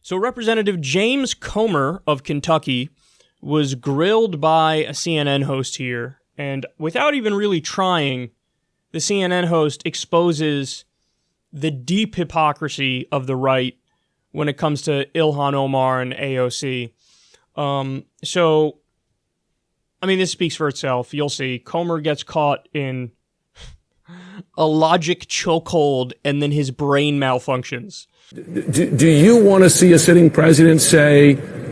So Representative James Comer of Kentucky was grilled by a CNN host here, and without even really trying, the CNN host exposes the deep hypocrisy of the right when it comes to Ilhan Omar and AOC. This speaks for itself. You'll see. Comer gets caught in a logic chokehold, and then his brain malfunctions. Do you want to see a sitting president say,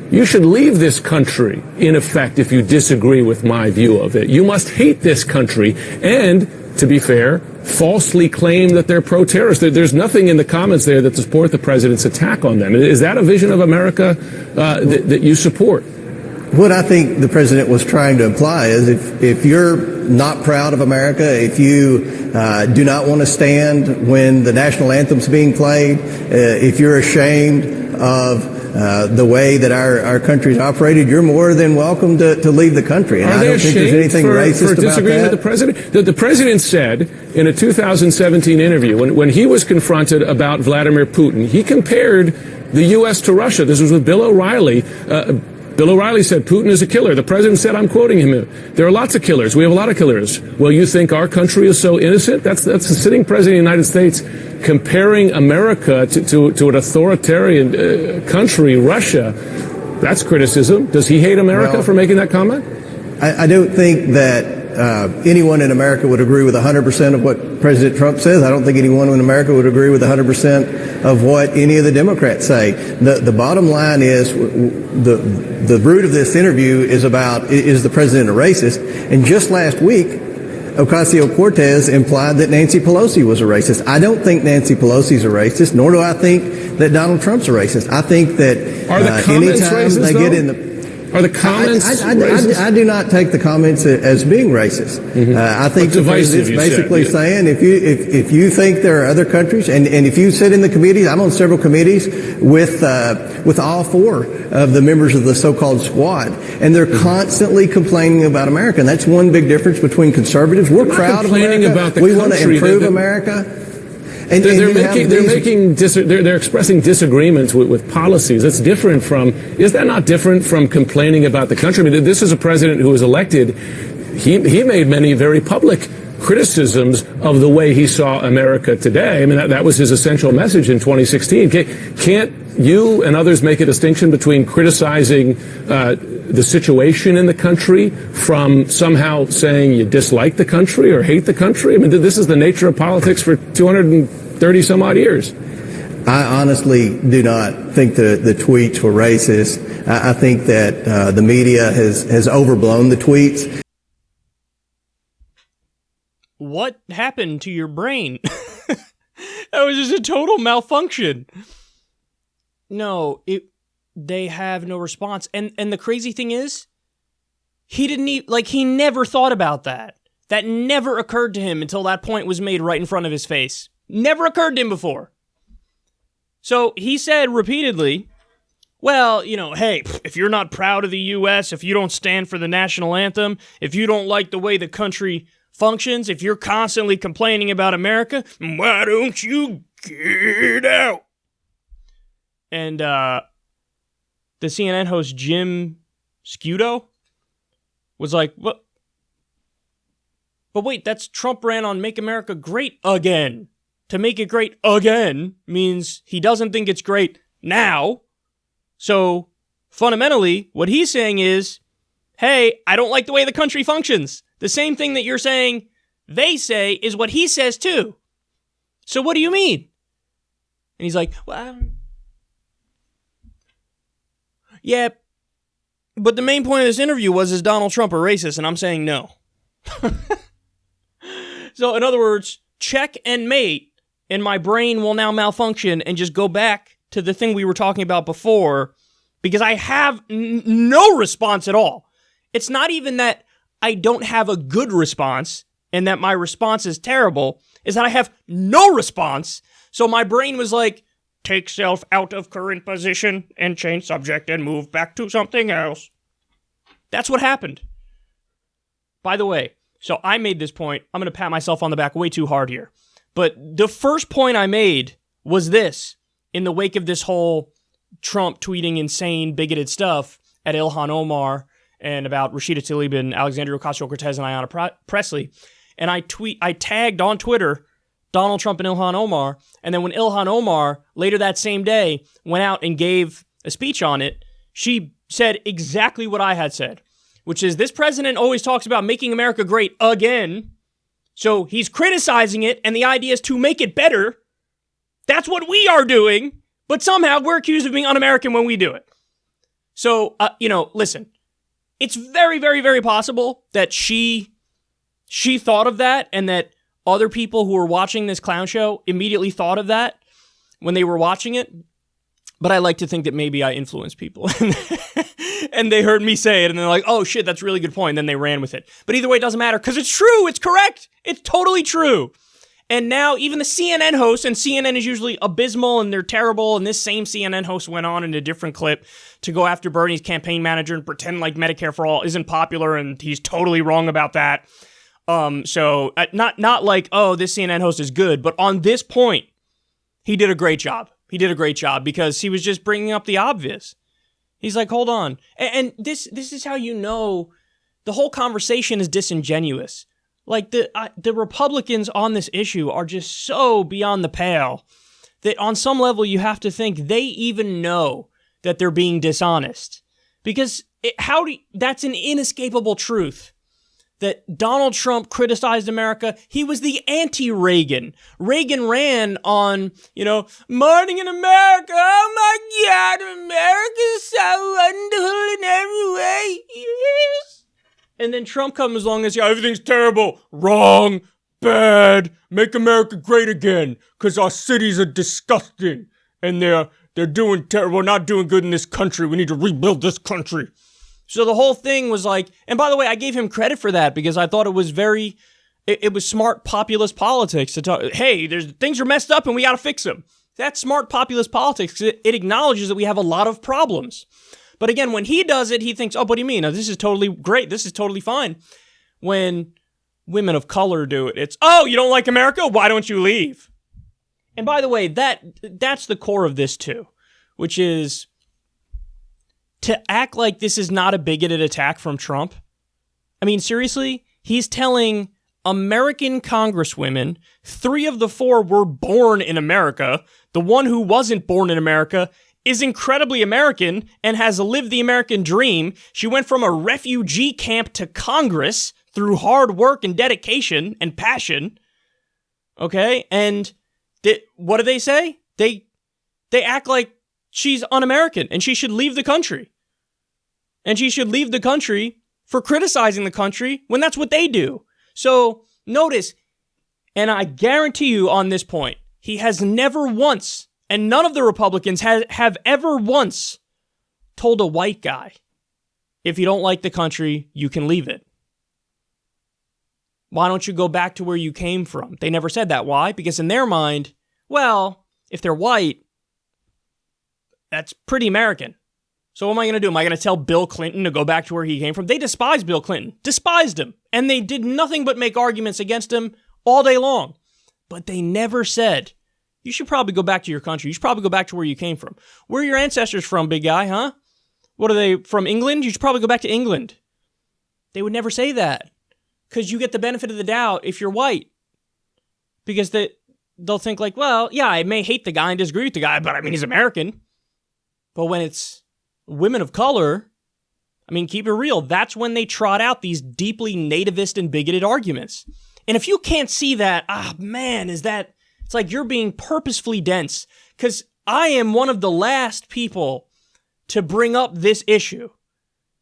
you should leave this country, in effect, if you disagree with my view of it? You must hate this country and, to be fair, falsely claim that they're pro-terrorist. There's nothing in the comments there that support the president's attack on them. Is that a vision of America that you support? What I think the president was trying to imply is if you're not proud of America, if you do not want to stand when the national anthem's being played, if you're ashamed of the way that our country's operated, you're more than welcome to leave the country. And I don't think there's anything racist about disagreeing that. With the president? The president said in a 2017 interview, when he was confronted about Vladimir Putin, he compared the U.S. to Russia. This was with Bill O'Reilly. Bill O'Reilly said Putin is a killer. The president said, I'm quoting him, there are lots of killers. We have a lot of killers. Well, you think our country is so innocent? That's the sitting president of the United States comparing America to an authoritarian country, Russia. That's criticism. Does he hate America for making that comment? I don't think that anyone in America would agree with 100% of what President Trump says. I don't think anyone in America would agree with 100% of what any of the Democrats say. The bottom line is the root of this interview is the president a racist? And just last week, Ocasio-Cortez implied that Nancy Pelosi was a racist. I don't think Nancy Pelosi's a racist, nor do I think that Donald Trump's a racist. I think that anytime they get in the... Are the comments racist? I do not take the comments as being racist. I think the president's basically saying if you think there are other countries, and if you sit in the committees, I'm on several committees with all four of the members of the so-called squad, and they're constantly complaining about America. And that's one big difference between conservatives. We're proud of America. About the we want to improve America. And they're expressing disagreements with policies. That's different from, is that not different from complaining about the country? I mean, this is a president who was elected. He made many very public criticisms of the way he saw America today. I mean, that was his essential message in 2016. Can't you and others make a distinction between criticizing the situation in the country from somehow saying you dislike the country or hate the country? I mean, this is the nature of politics for 230 some odd years. I honestly do not think the tweets were racist. I think that the media has overblown the tweets. What happened to your brain? That was just a total malfunction. No, they have no response. And the crazy thing is, he never thought about that. That never occurred to him until that point was made right in front of his face. Never occurred to him before. So he said repeatedly, well, hey, if you're not proud of the U.S., if you don't stand for the national anthem, if you don't like the way the country functions, if you're constantly complaining about America, why don't you get out? And the CNN host Jim Scudo was like, "What? But wait, that's Trump ran on Make America Great Again. To make it great again means he doesn't think it's great now. So fundamentally, what he's saying is, hey, I don't like the way the country functions. The same thing that you're saying they say is what he says too. So what do you mean?" And he's like, well, yeah, but the main point of this interview was, is Donald Trump a racist? And I'm saying no. So in other words, check and mate, and my brain will now malfunction and just go back to the thing we were talking about before, because I have no response at all. It's not even that I don't have a good response and that my response is terrible, is that I have no response. So my brain was like, take self out of current position and change subject and move back to something else. That's what happened. By the way, so I made this point. I'm going to pat myself on the back way too hard here. But the first point I made was this, in the wake of this whole Trump tweeting insane, bigoted stuff at Ilhan Omar and about Rashida Tlaib and Alexandria Ocasio-Cortez and Ayanna Pressley. And I tagged on Twitter Donald Trump and Ilhan Omar. And then when Ilhan Omar, later that same day, went out and gave a speech on it, she said exactly what I had said, which is this president always talks about making America great again. So he's criticizing it, and the idea is to make it better. That's what we are doing, but somehow we're accused of being un-American when we do it. So, listen, it's very, very, very possible that she thought of that and that other people who were watching this clown show immediately thought of that when they were watching it. But I like to think that maybe I influenced people and they heard me say it and they're like, oh shit, that's a really good point. And then they ran with it. But either way, it doesn't matter because it's true. It's correct. It's totally true. And now even the CNN host, and CNN is usually abysmal and they're terrible. And this same CNN host went on in a different clip to go after Bernie's campaign manager and pretend like Medicare for All isn't popular and he's totally wrong about that. So not like, oh, this CNN host is good, but on this point, he did a great job. He did a great job because he was just bringing up the obvious. He's like, hold on. And this is how you know the whole conversation is disingenuous. Like the Republicans on this issue are just so beyond the pale that on some level you have to think they even know that they're being dishonest. Because that's an inescapable truth. That Donald Trump criticized America. He was the anti-Reagan. Reagan ran on, morning in America. Oh my God, America's so wonderful in every way. Yes. And then Trump comes along and says, everything's terrible, wrong, bad, make America great again, because our cities are disgusting, and they're doing terrible, we're not doing good in this country, we need to rebuild this country. So the whole thing was like, and by the way, I gave him credit for that because I thought it was it was smart populist politics to talk, hey, things are messed up and we got to fix them. That's smart populist politics. It acknowledges that we have a lot of problems. But again, when he does it, he thinks, oh, what do you mean? This is totally great. This is totally fine. When women of color do it, it's, oh, you don't like America? Why don't you leave? And by the way, that's the core of this too, which is to act like this is not a bigoted attack from Trump. I mean, seriously, he's telling American congresswomen, 3 of the 4 were born in America. The one who wasn't born in America is incredibly American and has lived the American dream. She went from a refugee camp to Congress through hard work and dedication and passion. Okay? And what do they say? They act like she's un-American and she should leave the country. And she should leave the country for criticizing the country when that's what they do. So notice, and I guarantee you on this point, he has never once, and none of the Republicans have ever once told a white guy, if you don't like the country, you can leave it. Why don't you go back to where you came from? They never said that. Why? Because in their mind, well, if they're white, that's pretty American. So what am I going to do? Am I going to tell Bill Clinton to go back to where he came from? They despised Bill Clinton, despised him, and they did nothing but make arguments against him all day long. But they never said, you should probably go back to your country. You should probably go back to where you came from. Where are your ancestors from, big guy, huh? What are they, from England? You should probably go back to England. They would never say that because you get the benefit of the doubt if you're white. Because they'll think like, well, yeah, I may hate the guy and disagree with the guy, but I mean, he's American. But when it's women of color, I mean, keep it real. That's when they trot out these deeply nativist and bigoted arguments. And if you can't see that, it's like you're being purposefully dense. Because I am one of the last people to bring up this issue.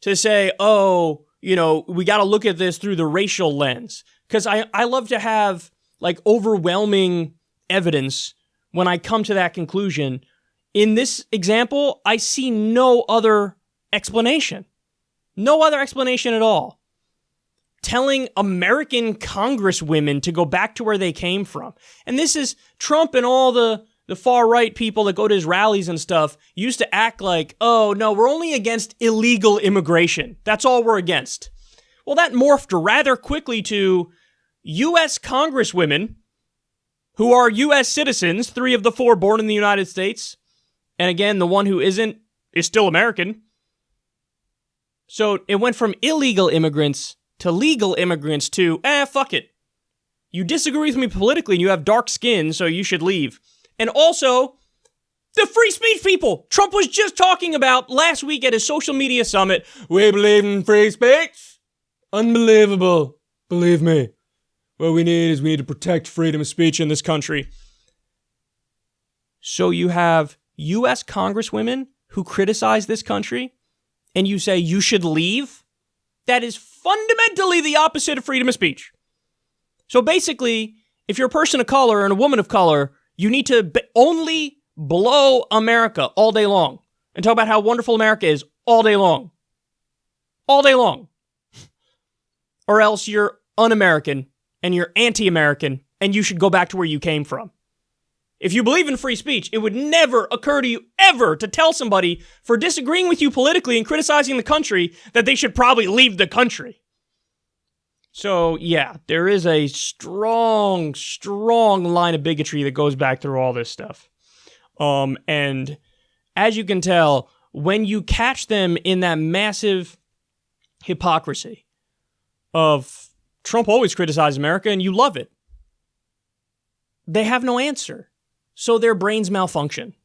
To say, oh, we got to look at this through the racial lens. Because I love to have like overwhelming evidence when I come to that conclusion. In this example, I see no other explanation. No other explanation at all. Telling American congresswomen to go back to where they came from. And this is Trump and all the far-right people that go to his rallies and stuff used to act like, oh, no, we're only against illegal immigration. That's all we're against. Well, that morphed rather quickly to U.S. congresswomen who are U.S. citizens, 3 of the 4 born in the United States, And again, the one who isn't is still American. So it went from illegal immigrants to legal immigrants to, fuck it. You disagree with me politically and you have dark skin, so you should leave. And also, the free speech people. Trump was just talking about last week at his social media summit. We believe in free speech. Unbelievable. Believe me. What we need to protect freedom of speech in this country. So you have U.S. congresswomen who criticize this country, and you say you should leave? That is fundamentally the opposite of freedom of speech. So basically, if you're a person of color and a woman of color, you need to only blow America all day long and talk about how wonderful America is all day long. All day long. Or else you're un-American and you're anti-American and you should go back to where you came from. If you believe in free speech, it would never occur to you ever to tell somebody for disagreeing with you politically and criticizing the country that they should probably leave the country. So, yeah, there is a strong line of bigotry that goes back through all this stuff. And as you can tell, when you catch them in that massive hypocrisy of Trump always criticizes America and you love it, they have no answer. So their brains malfunction.